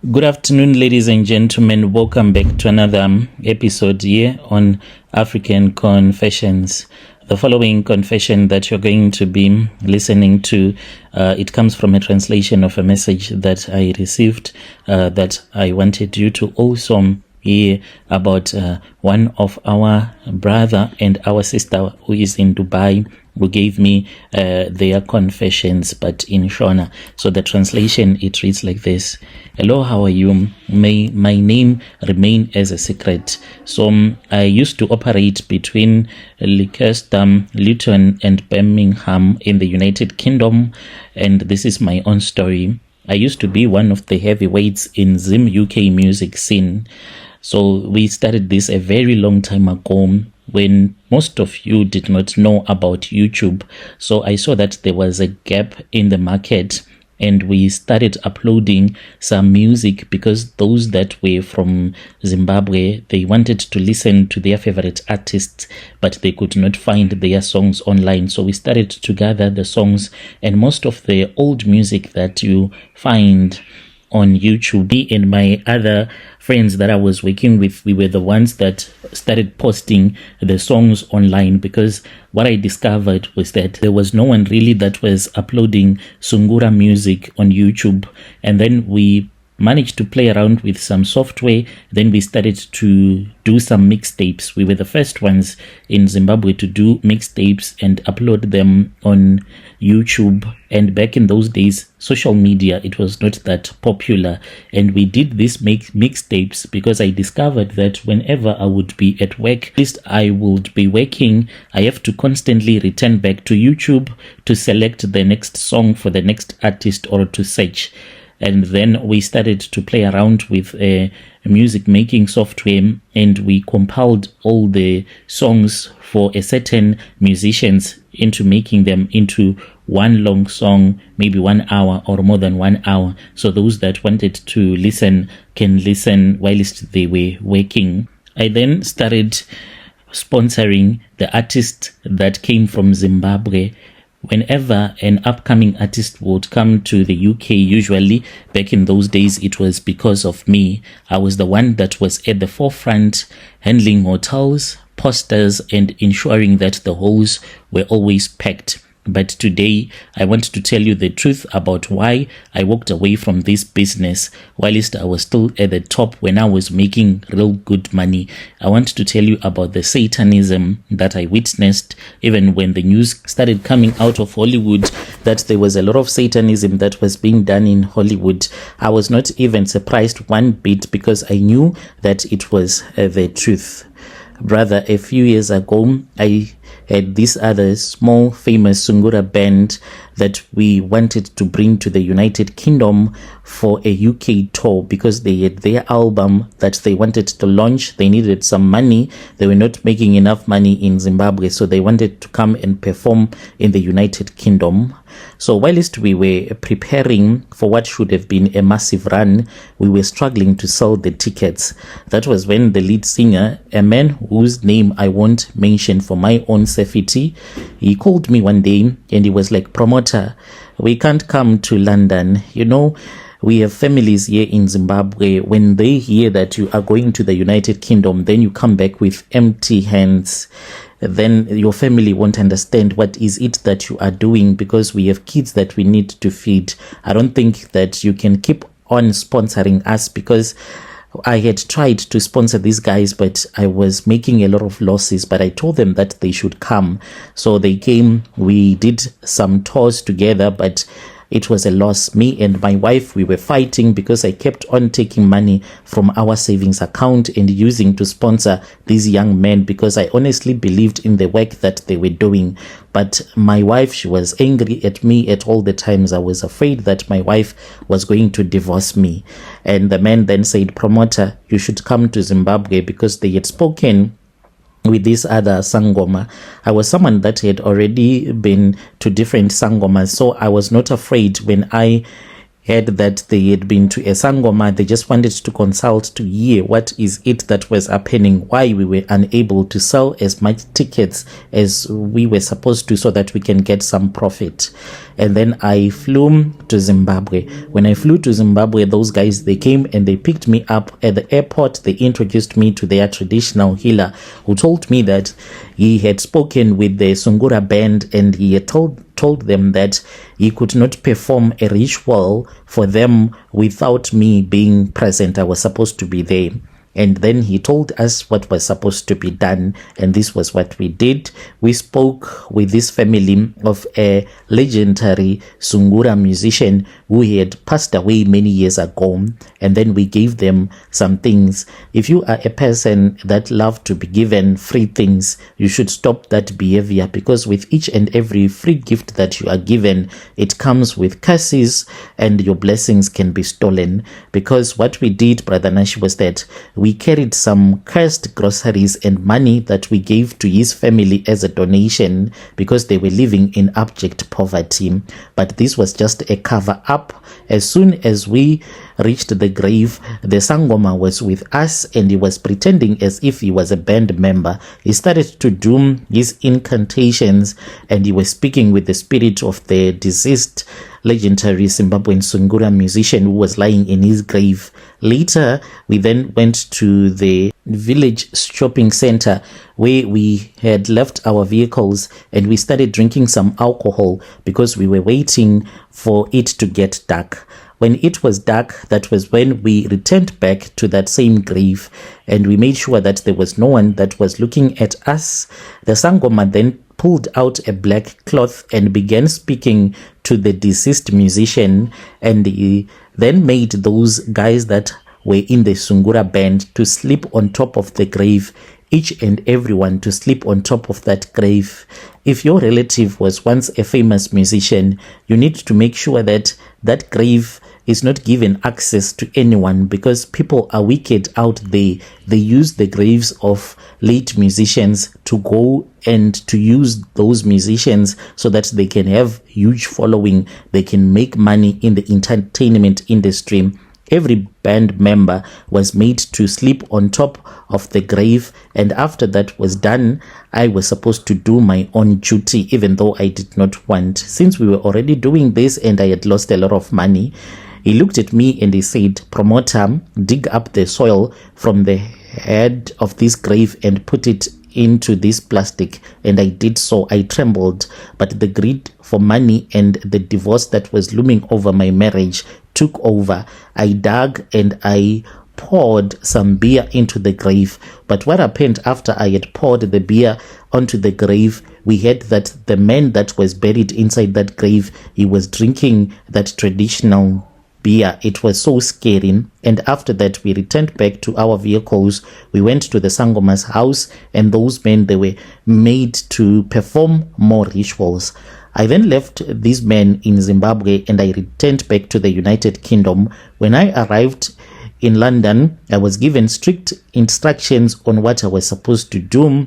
Good afternoon, ladies and gentlemen. Welcome back to another episode here on African Confessions. The following confession that you're going to be listening to, it comes from a translation of a message that I received that I wanted you to also hear about one of our brother and our sister who is in Dubai, who gave me their confessions, but in Shona. So the translation, it reads like this. Hello, how are you? May my name remain as a secret. So I used to operate between Leicester, Luton and Birmingham in the United Kingdom, and this is my own story. I used to be one of the heavyweights in Zim UK music scene. So we started this a very long time ago when most of you did not know about YouTube. So I saw that there was a gap in the market, and we started uploading some music because those that were from Zimbabwe, they wanted to listen to their favorite artists, but they could not find their songs online. So we started to gather the songs, and most of the old music that you find on YouTube, me and my other friends that I was working with, we were the ones that started posting the songs online, because what I discovered was that there was no one really that was uploading Sungura music on YouTube. And then we managed to play around with some software. Then we started to do some mixtapes. We were the first ones in Zimbabwe to do mixtapes and upload them on YouTube. And back in those days, social media, it was not that popular. And we did these mixtapes because I discovered that whenever I would be at work, at least I would be working, I have to constantly return back to YouTube to select the next song for the next artist or to search. And then we started to play around with music making software, and we compiled all the songs for a certain musicians into making them into one long song, maybe 1 hour or more than 1 hour. So those that wanted to listen can listen whilst they were working. I then started sponsoring the artists that came from Zimbabwe. Whenever an upcoming artist would come to the UK, usually back in those days, it was because of me. I was the one that was at the forefront, handling hotels, posters, and ensuring that the halls were always packed. But today, I want to tell you the truth about why I walked away from this business whilst I was still at the top when I was making real good money. I want to tell you about the satanism that I witnessed even when the news started coming out of Hollywood that there was a lot of satanism that was being done in Hollywood. I was not even surprised one bit because I knew that it was the truth. Brother, a few years ago, I had this other small famous Sungura band that we wanted to bring to the United Kingdom for a UK tour because they had their album that they wanted to launch. They needed some money. They were not making enough money in Zimbabwe, so they wanted to come and perform in the United Kingdom. So whilst we were preparing for what should have been a massive run, we were struggling to sell the tickets. That was when the lead singer, a man whose name I won't mention for my own safety, he called me one day and he was like, "Promoter, we can't come to London. You know, we have families here in Zimbabwe. When they hear that you are going to the United Kingdom, then you come back with empty hands. Then your family won't understand what is it that you are doing because we have kids that we need to feed. I don't think that you can keep on sponsoring us," because I had tried to sponsor these guys, but I was making a lot of losses. But I told them that they should come. So they came. We did some tours together, but it was a loss. Me and my wife, we were fighting because I kept on taking money from our savings account and using to sponsor these young men because I honestly believed in the work that they were doing. But my wife, she was angry at me at all the times. I was afraid that my wife was going to divorce me. And the man then said, "Promoter, you should come to Zimbabwe," because they had spoken with this other sangoma. I was someone that had already been to different sangomas, so I was not afraid when I heard that they had been to a sangoma. They just wanted to consult to hear what is it that was happening, why we were unable to sell as much tickets as we were supposed to so that we can get some profit. And then I flew to Zimbabwe. When I flew to Zimbabwe, those guys, they came and they picked me up at the airport. They introduced me to their traditional healer, who told me that he had spoken with the Sungura band and he had told them that he could not perform a ritual for them without me being present. I was supposed to be there. And then he told us what was supposed to be done, and this was what we did. We spoke with this family of a legendary Sungura musician who had passed away many years ago, and then we gave them some things. If you are a person that loves to be given free things, you should stop that behavior, because with each and every free gift that you are given, it comes with curses and your blessings can be stolen. Because what we did, Brother Nash, was that we carried some cursed groceries and money that we gave to his family as a donation because they were living in abject poverty. But this was just a cover up. As soon as we reached the grave, the Sangoma was with us and he was pretending as if he was a band member. He started to do his incantations and he was speaking with the spirit of the deceased legendary Zimbabwean Sungura musician who was lying in his grave. Later, we then went to the village shopping center where we had left our vehicles and we started drinking some alcohol because we were waiting for it to get dark. When it was dark, that was when we returned back to that same grave and we made sure that there was no one that was looking at us. The Sangoma then pulled out a black cloth and began speaking to the deceased musician, and he then made those guys that were in the Sungura band to sleep on top of the grave, each and everyone to sleep on top of that grave. If your relative was once a famous musician, you need to make sure that that grave is not given access to anyone, because people are wicked out there. They use the graves of late musicians to go and to use those musicians so that they can have huge following. They can make money in the entertainment industry. Every band member was made to sleep on top of the grave, and after that was done, I was supposed to do my own duty, even though I did not want. Since we were already doing this and I had lost a lot of money, he looked at me and he said, "Promoter, dig up the soil from the head of this grave and put it into this plastic." And I did so. I trembled, but the greed for money and the divorce that was looming over my marriage took over. I dug and I poured some beer into the grave. But what happened after I had poured the beer onto the grave, we heard that the man that was buried inside that grave, he was drinking that traditional beer. It was so scary. And after that, we returned back to our vehicles. We went to the Sangoma's house, and those men, they were made to perform more rituals. I then left these men in Zimbabwe and I returned back to the United Kingdom. When I arrived in London, I was given strict instructions on what I was supposed to do.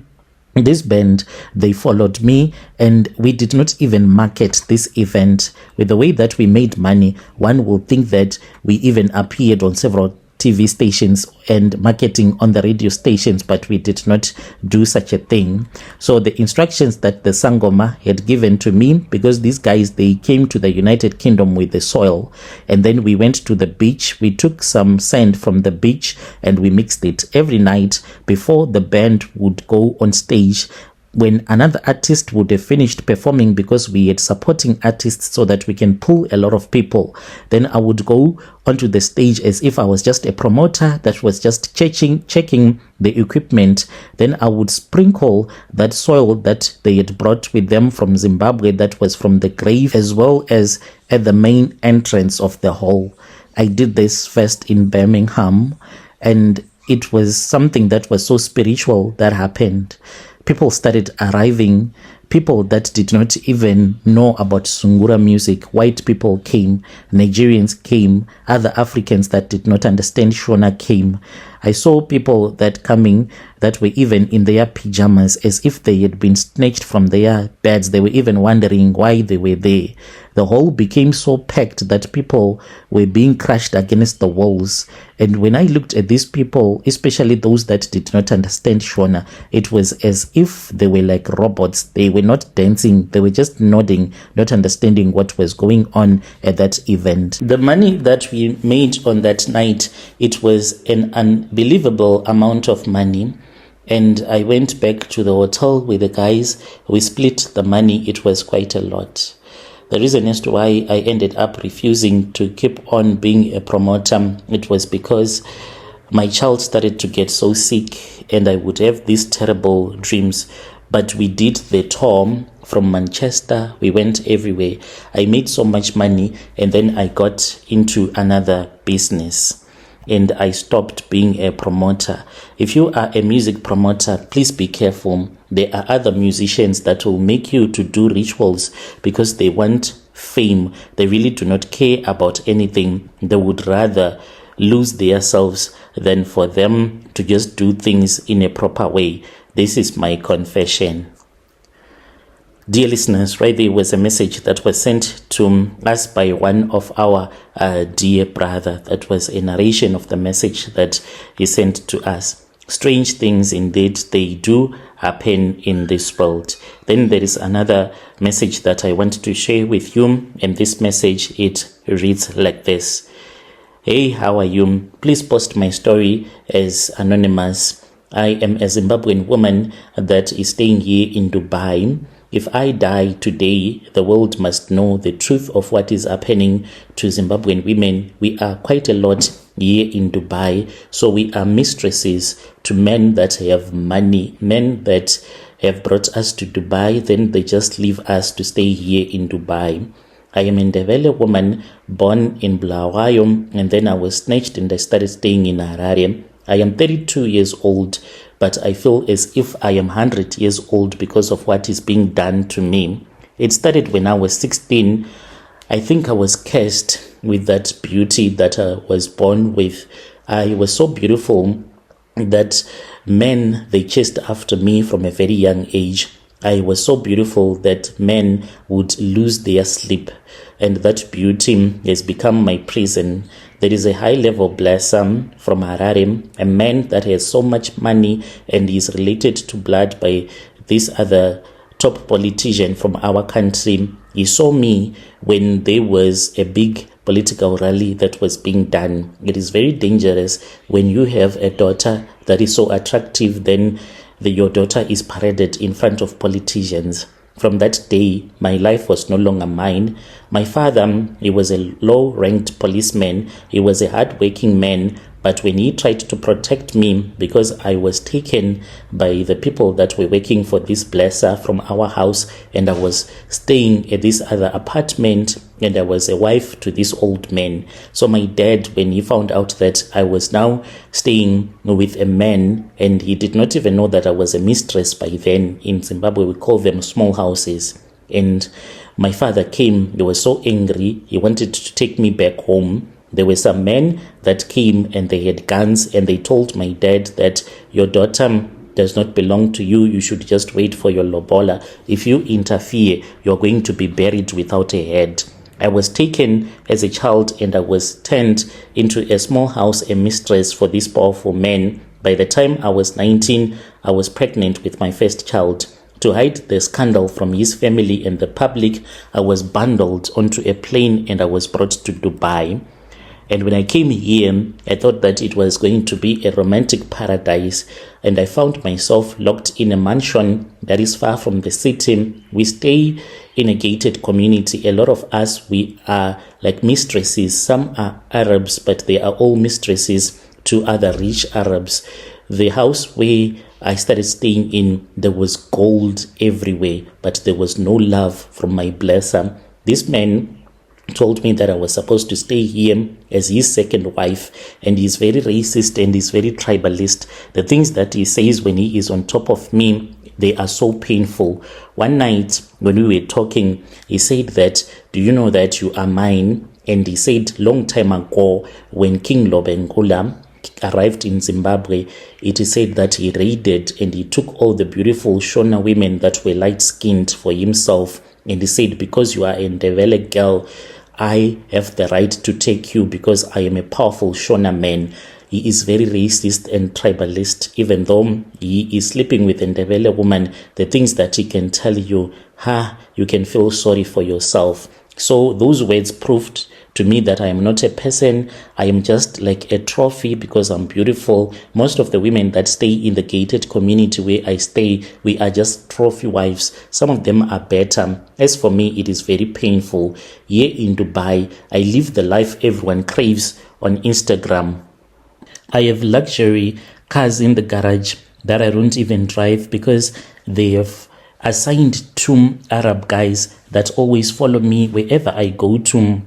This band, they followed me, and we did not even market this event. With the way that we made money, one will think that we even appeared on several TV stations and marketing on the radio stations, but we did not do such a thing. So the instructions that the Sangoma had given to me, because these guys, they came to the United Kingdom with the soil, and then we went to the beach. We took some sand from the beach and we mixed it every night before the band would go on stage. When another artist would have finished performing, because we had supporting artists so that we can pull a lot of people, then I would go onto the stage as if I was just a promoter that was just checking the equipment. Then I would sprinkle that soil that they had brought with them from Zimbabwe, that was from the grave, as well as at the main entrance of the hall. I did this first in Birmingham, and it was something that was so spiritual that happened. People started arriving people that did not even know about Sungura music. White people came, Nigerians came, other Africans that did not understand Shona came. I saw people that coming that were even in their pajamas as if they had been snatched from their beds. They were even wondering why they were there. The hall became so packed that people were being crushed against the walls. And when I looked at these people, especially those that did not understand Shona, it was as if they were like robots. They were not dancing. They were just nodding, not understanding what was going on at that event. The money that we made on that night, it was an unbelievable amount of money. And I went back to the hotel with the guys. We split the money. It was quite a lot. The reason as to why I ended up refusing to keep on being a promoter, it was because my child started to get so sick and I would have these terrible dreams. But we did the tour from Manchester. We went everywhere. I made so much money and then I got into another business. And I stopped being a promoter. If you are a music promoter, please be careful. There are other musicians that will make you to do rituals because they want fame. They really do not care about anything. They would rather lose themselves than for them to just do things in a proper way. This is my confession. Dear listeners, right there was a message that was sent to us by one of our dear brother. That was a narration of the message that he sent to us. Strange things indeed, they do happen in this world. Then there is another message that I want to share with you. And this message, it reads like this. Hey, how are you? Please post my story as anonymous. I am a Zimbabwean woman that is staying here in Dubai. If I die today, the world must know the truth of what is happening to Zimbabwean women. We are quite a lot here in Dubai. So we are mistresses to men that have money, men that have brought us to Dubai. Then they just leave us to stay here in Dubai. I am a Ndebele woman born in Bulawayo, and then I was snatched and I started staying in Harare. I am 32 years old, but I feel as if I am 100 years old because of what is being done to me. It started when I was 16. I think I was cursed with that beauty that I was born with. I was so beautiful that men, they chased after me from a very young age. I was so beautiful that men would lose their sleep, and that beauty has become my prison. There is a high-level blesser from Harare, a man that has so much money and is related to blood by this other top politician from our country. He saw me when there was a big political rally that was being done. It is very dangerous when you have a daughter that is so attractive, then your daughter is paraded in front of politicians. From that day, my life was no longer mine. My father, he was a low-ranked policeman. He was a hard-working man. But when he tried to protect me, because I was taken by the people that were working for this blesser from our house, and I was staying at this other apartment, and I was a wife to this old man. So my dad, when he found out that I was now staying with a man, and he did not even know that I was a mistress by then. In Zimbabwe, we call them small houses. And my father came. He was so angry. He wanted to take me back home. There were some men that came and they had guns, and they told my dad that your daughter does not belong to you. You should just wait for your lobola. If you interfere, you're going to be buried without a head. I was taken as a child and I was turned into a small house, a mistress for these powerful men. By the time I was 19, I was pregnant with my first child. To hide the scandal from his family and the public, I was bundled onto a plane and I was brought to Dubai. And when I came here, I thought that it was going to be a romantic paradise. And I found myself locked in a mansion that is far from the city. We stay in a gated community. A lot of us, we are like mistresses. Some are Arabs, but they are all mistresses to other rich Arabs. The house where I started staying in, there was gold everywhere, but there was no love from my blesser. This man told me that I was supposed to stay here as his second wife, and he's very racist and he's very tribalist. The things that he says when he is on top of me, They are so painful. One night when we were talking, he said that, do you know that you are mine? And he said long time ago when King Lobengula arrived in Zimbabwe, it is said that he raided and he took all the beautiful Shona women that were light-skinned for himself. And he said, because you are a Ndebele girl, I have the right to take you because I am a powerful Shona man. He is very racist and tribalist. Even though he is sleeping with a Ndebele woman, the things that he can tell you, you can feel sorry for yourself. So those words proved to me that I am not a person. I am just like a trophy because I'm beautiful. Most of the women that stay in the gated community where I stay, we are just trophy wives. Some of them are better. As for me, it is very painful. Here in Dubai, I live the life everyone craves on Instagram. I have luxury cars in the garage that I don't even drive because they have assigned 2 Arab guys that always follow me wherever I go to.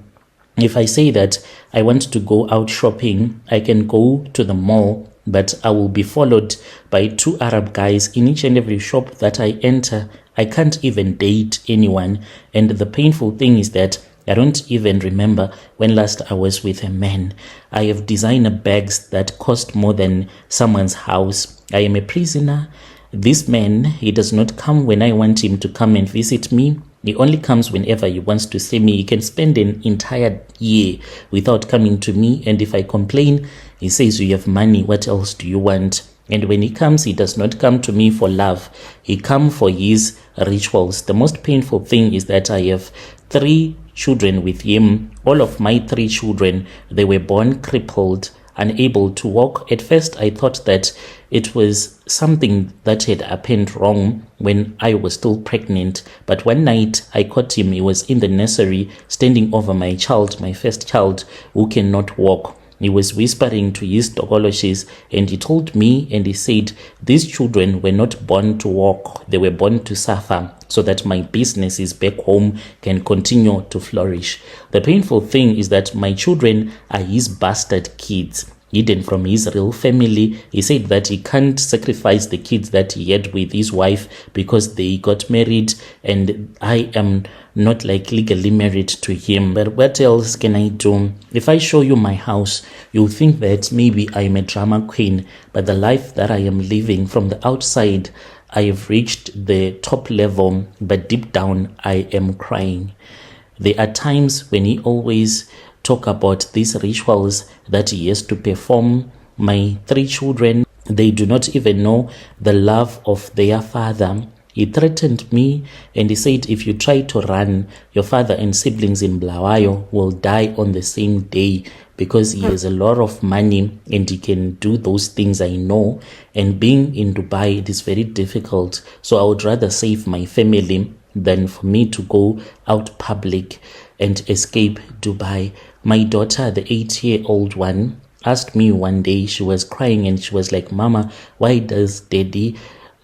If I say that I want to go out shopping, I can go to the mall, but I will be followed by 2 Arab guys in each and every shop that I enter. I can't even date anyone. And the painful thing is that I don't even remember when last I was with a man. I have designer bags that cost more than someone's house. I am a prisoner. This man, he does not come when I want him to come and visit me. He only comes whenever he wants to see me. He can spend an entire year without coming to me. And if I complain, he says, you have money. What else do you want? And when he comes, he does not come to me for love. He comes for his rituals. The most painful thing is that I have 3 children with him. All of my 3 children, they were born crippled, unable to walk. At first, I thought that it was something that had happened wrong when I was still pregnant. But one night, I caught him. He was in the nursery, standing over my child, my first child, who cannot walk. He was whispering to his Togoloshes, and he told me, and he said, these children were not born to walk. They were born to suffer so that my businesses back home can continue to flourish. The painful thing is that my children are his bastard kids, hidden from his real family. He said that he can't sacrifice the kids that he had with his wife because they got married, and I am not like legally married to him. But what else can I do? If I show you my house, you'll think that maybe I'm a drama queen, but the life that I am living from the outside, I have reached the top level, but deep down I am crying. There are times when he always talk about these rituals that he has to perform. My 3 children, they do not even know the love of their father. He threatened me and he said, if you try to run, your father and siblings in Blawayo will die on the same day because he has a lot of money and he can do those things, I know. And being in Dubai, it is very difficult. So I would rather save my family than for me to go out public and escape Dubai. My daughter, the 8-year-old one, asked me one day, she was crying and she was like, Mama, why does Daddy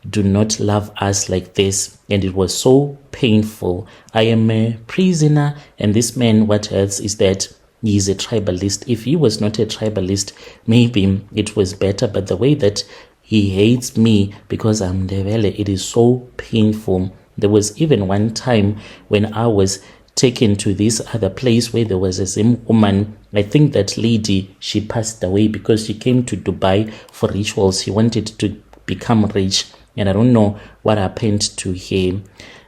do not love us like this? And it was so painful. I am a prisoner, and this man, what else is that he is a tribalist. If he was not a tribalist, maybe it was better, but the way that he hates me because I'm Ndebele, it is so painful. There was even one time when I was taken to this other place where there was a same woman. I think that lady, she passed away because she came to Dubai for rituals. She wanted to become rich, and I don't know what happened to her.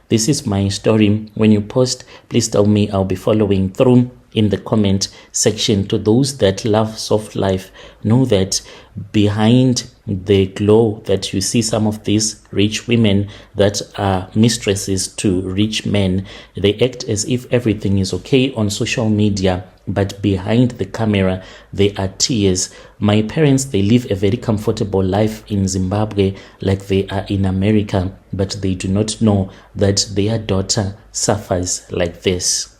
This is my story. When you post, please tell me. I'll be following through in the comment section. To those that love soft life, know that behind the glow that you see some of these rich women that are mistresses to rich men, they act as if everything is okay on social media, but behind the camera there are tears. My parents, they live a very comfortable life in Zimbabwe like they are in America, but they do not know that their daughter suffers like this.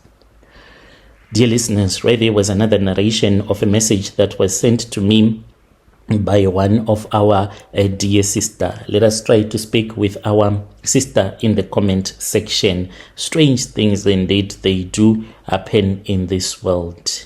Dear listeners, right there was another narration of a message that was sent to me by one of our dear sister. Let us try to speak with our sister in the comment section. Strange things indeed, they do happen in this world.